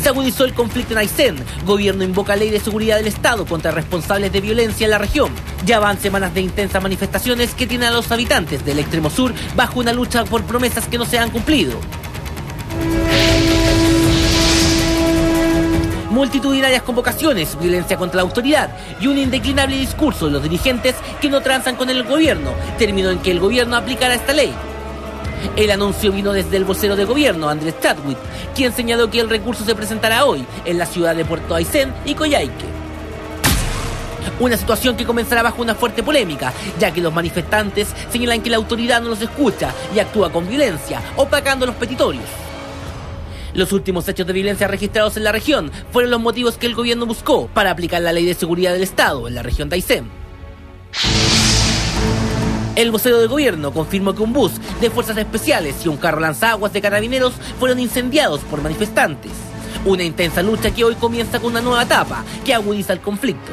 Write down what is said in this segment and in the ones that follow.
Se agudizó el conflicto en Aysén. Gobierno invoca ley de seguridad del Estado contra responsables de violencia en la región. Ya van semanas de intensas manifestaciones que tienen a los habitantes del extremo sur bajo una lucha por promesas que no se han cumplido. Multitudinarias convocaciones, violencia contra la autoridad y un indeclinable discurso de los dirigentes que no transan con el gobierno terminó en que el gobierno aplicara esta ley. El anuncio vino desde el vocero de gobierno, Andrés Chadwick, quien señaló que el recurso se presentará hoy en la ciudad de Puerto Aysén y Coyhaique. Una situación que comenzará bajo una fuerte polémica, ya que los manifestantes señalan que la autoridad no los escucha y actúa con violencia, opacando los petitorios. Los últimos hechos de violencia registrados en la región fueron los motivos que el gobierno buscó para aplicar la ley de seguridad del Estado en la región de Aysén. El vocero de gobierno confirmó que un bus de fuerzas especiales y un carro lanzaguas de carabineros fueron incendiados por manifestantes. Una intensa lucha que hoy comienza con una nueva etapa que agudiza el conflicto.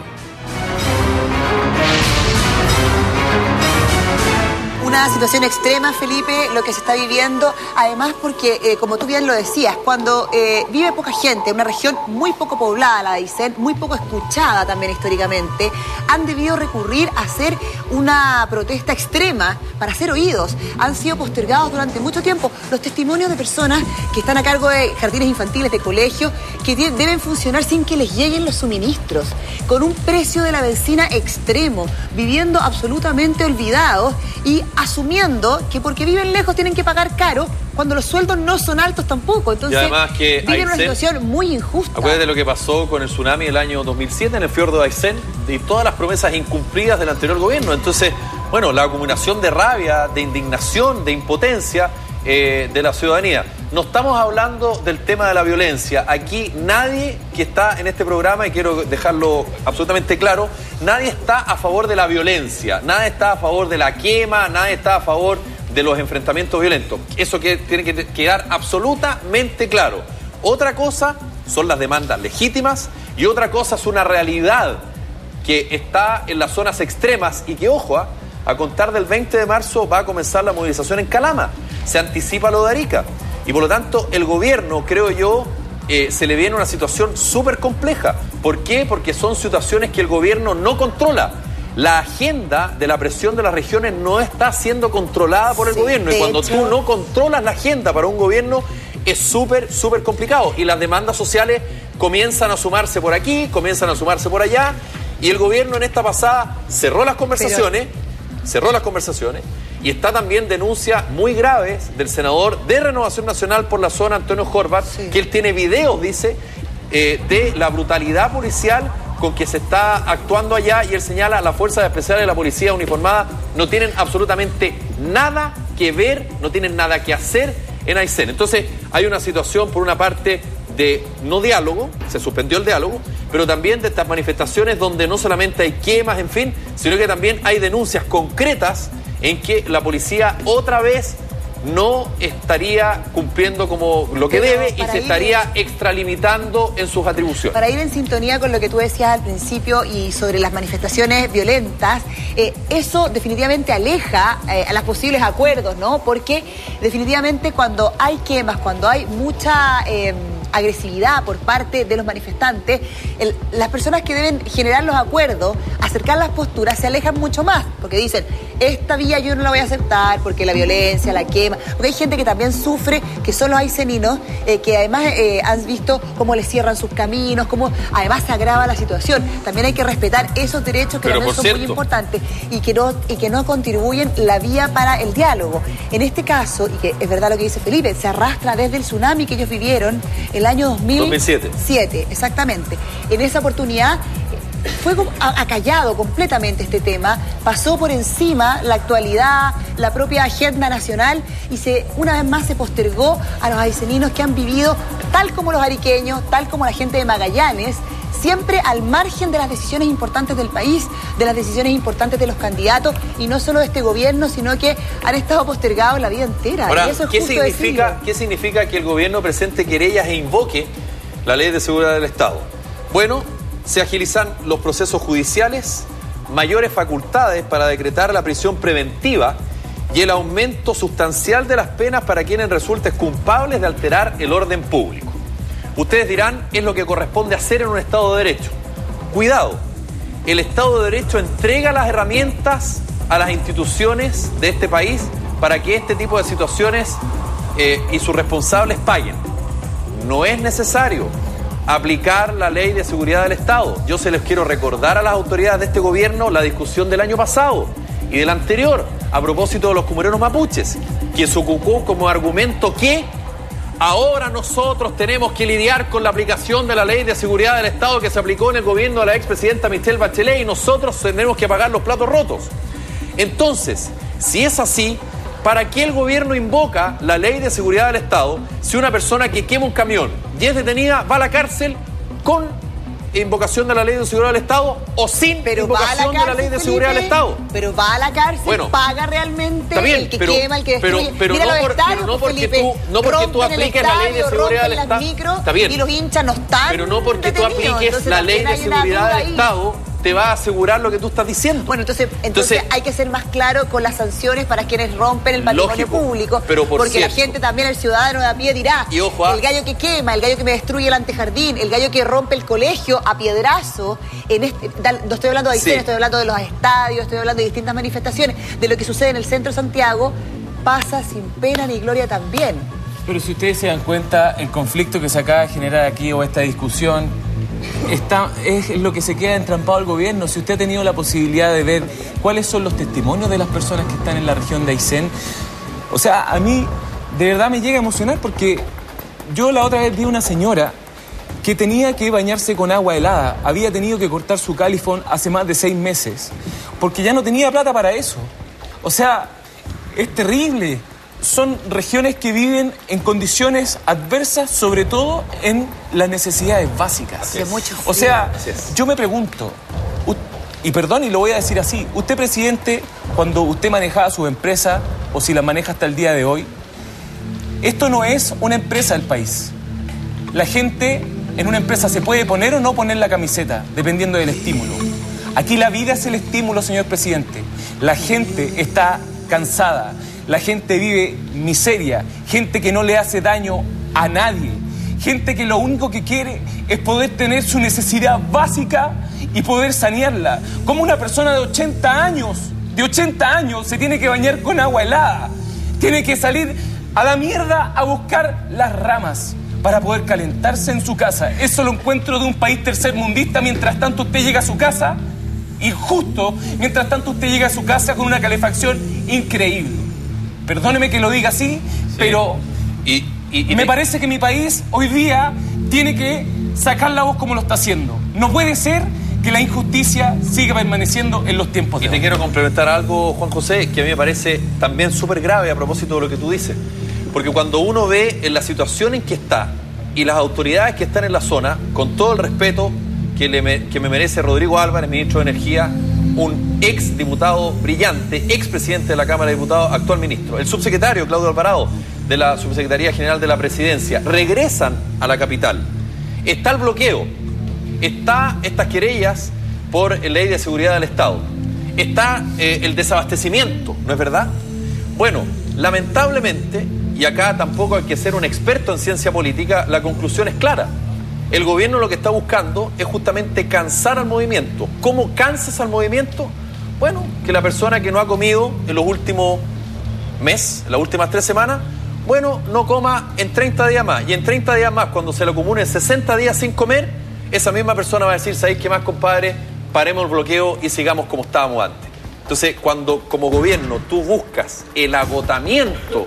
Una situación extrema, Felipe, lo que se está viviendo, además porque, como tú bien lo decías, cuando vive poca gente, una región muy poco poblada, la de Aysén, muy poco escuchada también históricamente, han debido recurrir a hacer una protesta extrema para ser oídos. Han sido postergados durante mucho tiempo los testimonios de personas que están a cargo de jardines infantiles, de colegios, que deben funcionar sin que les lleguen los suministros, con un precio de la benzina extremo, viviendo absolutamente olvidados y asumiendo que porque viven lejos tienen que pagar caro cuando los sueldos no son altos tampoco. Entonces, y además que viven una situación muy injusta. Acuérdate lo que pasó con el tsunami del año 2007 en el fiordo de Aysén y todas las promesas incumplidas del anterior gobierno. Entonces, bueno, la acumulación de rabia, de indignación, de impotencia de la ciudadanía. No estamos hablando del tema de la violencia. Aquí nadie que está en este programa, y quiero dejarlo absolutamente claro, nadie está a favor de la violencia, nadie está a favor de la quema, nadie está a favor de los enfrentamientos violentos. Eso que tiene que quedar absolutamente claro. Otra cosa son las demandas legítimas y otra cosa es una realidad que está en las zonas extremas y que, ojo, a contar del 20 de marzo va a comenzar la movilización en Calama. Se anticipa lo de Arica. Y por lo tanto, el gobierno, creo yo, se le viene una situación súper compleja. ¿Por qué? Porque son situaciones que el gobierno no controla. La agenda de la presión de las regiones no está siendo controlada por el gobierno. Y cuando tú no controlas la agenda para un gobierno, es súper complicado. Y las demandas sociales comienzan a sumarse por aquí, comienzan a sumarse por allá. Y el gobierno en esta pasada cerró las conversaciones. Y está también denuncias muy graves del senador de Renovación Nacional por la zona, Antonio Horvath, que él tiene videos, dice, de la brutalidad policial con que se está actuando allá, y él señala: las fuerzas especiales de la policía uniformada no tienen absolutamente nada que ver, no tienen nada que hacer en Aysén. Entonces hay una situación, por una parte, de no diálogo, se suspendió el diálogo, pero también de estas manifestaciones donde no solamente hay quemas, en fin, sino que también hay denuncias concretas en que la policía otra vez no estaría cumpliendo como lo que debe y se estaría extralimitando en sus atribuciones. Para ir en sintonía con lo que tú decías al principio y sobre las manifestaciones violentas, eso definitivamente aleja a los posibles acuerdos, ¿no? Porque definitivamente cuando hay quemas, cuando hay mucha agresividad por parte de los manifestantes, las personas que deben generar los acuerdos, acercar las posturas, se alejan mucho más, porque dicen: esta vía yo no la voy a aceptar porque la violencia, la quema, porque hay gente que también sufre, que son los ayseninos, que además han visto cómo les cierran sus caminos, cómo además se agrava la situación. También hay que respetar esos derechos que también son muy importantes y que no contribuyen la vía para el diálogo. En este caso, y que es verdad lo que dice Felipe, se arrastra desde el tsunami que ellos vivieron el año 2007, exactamente. En esa oportunidad fue acallado completamente este tema, pasó por encima la actualidad, la propia agenda nacional, y una vez más se postergó a los ayseninos que han vivido, tal como los ariqueños, tal como la gente de Magallanes, siempre al margen de las decisiones importantes del país, de las decisiones importantes de los candidatos, y no solo de este gobierno, sino que han estado postergados la vida entera. Ahora, y eso es ¿qué significa que el gobierno presente querellas e invoque la ley de seguridad del Estado? Bueno, se agilizan los procesos judiciales, mayores facultades para decretar la prisión preventiva y el aumento sustancial de las penas para quienes resulten culpables de alterar el orden público. Ustedes dirán, es lo que corresponde hacer en un Estado de Derecho. Cuidado, el Estado de Derecho entrega las herramientas a las instituciones de este país para que este tipo de situaciones y sus responsables paguen. No es necesario aplicar la Ley de Seguridad del Estado. Yo se les quiero recordar a las autoridades de este gobierno la discusión del año pasado y del anterior a propósito de los comuneros mapuches, que se ocupó como argumento que ahora nosotros tenemos que lidiar con la aplicación de la Ley de Seguridad del Estado que se aplicó en el gobierno de la expresidenta Michelle Bachelet y nosotros tenemos que pagar los platos rotos. Entonces, si es así, ¿para qué el gobierno invoca la Ley de Seguridad del Estado si una persona que quema un camión y es detenida va a la cárcel con invocación de la Ley de Seguridad del Estado o sin invocación de la Ley de Seguridad del Estado? Pero va a la cárcel, bueno, paga realmente bien, el que quema, el que destruye. Pero no porque tú apliques la Ley de Seguridad del Estado. Está bien. Y los hinchas no están. Pero no porque tú apliques la Ley de Seguridad del Estado te va a asegurar lo que tú estás diciendo. Bueno, entonces hay que ser más claro con las sanciones para quienes rompen el patrimonio público. Pero porque la gente también, el ciudadano de a pie dirá, y ojo, el gallo que quema, el gallo que me destruye el antejardín, el gallo que rompe el colegio a piedrazo, no estoy hablando de Aysén, estoy hablando de los estadios, estoy hablando de distintas manifestaciones, de lo que sucede en el centro de Santiago, pasa sin pena ni gloria también. Pero si ustedes se dan cuenta, el conflicto que se acaba de generar aquí o esta discusión es lo que se queda entrampado al gobierno. Si usted ha tenido la posibilidad de ver cuáles son los testimonios de las personas que están en la región de Aysén, o sea, a mí de verdad me llega a emocionar porque yo la otra vez vi una señora que tenía que bañarse con agua helada, había tenido que cortar su califón hace más de 6 meses porque ya no tenía plata para eso. O sea, es terrible. Son regiones que viven en condiciones adversas, sobre todo en las necesidades básicas. O sea, yo me pregunto, y perdón, y lo voy a decir así, usted, presidente, cuando usted manejaba su empresa, o si la maneja hasta el día de hoy, esto no es una empresa del país. La gente en una empresa se puede poner o no poner la camiseta, dependiendo del estímulo. Aquí la vida es el estímulo, señor presidente. La gente está cansada. La gente vive miseria, gente que no le hace daño a nadie, gente que lo único que quiere es poder tener su necesidad básica y poder sanearla. Como una persona de 80 años se tiene que bañar con agua helada, tiene que salir a la mierda a buscar las ramas para poder calentarse en su casa. Eso lo encuentro de un país tercermundista. Mientras tanto usted llega a su casa, y justo mientras tanto usted llega a su casa con una calefacción increíble. Perdóneme que lo diga así, pero me parece que mi país hoy día tiene que sacar la voz como lo está haciendo. No puede ser que la injusticia siga permaneciendo en los tiempos de hoy. Y te quiero complementar algo, Juan José, que a mí me parece también súper grave a propósito de lo que tú dices. Porque cuando uno ve en la situación en que está y las autoridades que están en la zona, con todo el respeto que me merece Rodrigo Álvarez, ministro de Energía, un ex diputado brillante, ex presidente de la Cámara de Diputados, actual ministro, el subsecretario Claudio Alvarado de la Subsecretaría General de la Presidencia, regresan a la capital. Está el bloqueo, está estas querellas por Ley de Seguridad del Estado, está el desabastecimiento, ¿no es verdad? Bueno, lamentablemente, y acá tampoco hay que ser un experto en ciencia política, la conclusión es clara. El gobierno lo que está buscando es justamente cansar al movimiento. ¿Cómo cansas al movimiento? Bueno, que la persona que no ha comido en los últimos meses, las últimas 3 semanas, bueno, no coma en 30 días más. Y en 30 días más, cuando se le acumulen 60 días sin comer, esa misma persona va a decir, ¿sabéis qué más, compadre? Paremos el bloqueo y sigamos como estábamos antes. Entonces, cuando como gobierno tú buscas el agotamiento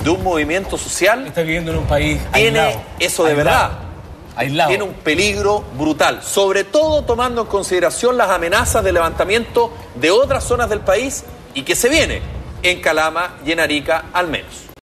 de un movimiento social, está viviendo en un país tiene aislado, eso de verdad. Aislado. Tiene un peligro brutal, sobre todo tomando en consideración las amenazas de levantamiento de otras zonas del país y que se viene en Calama y en Arica al menos.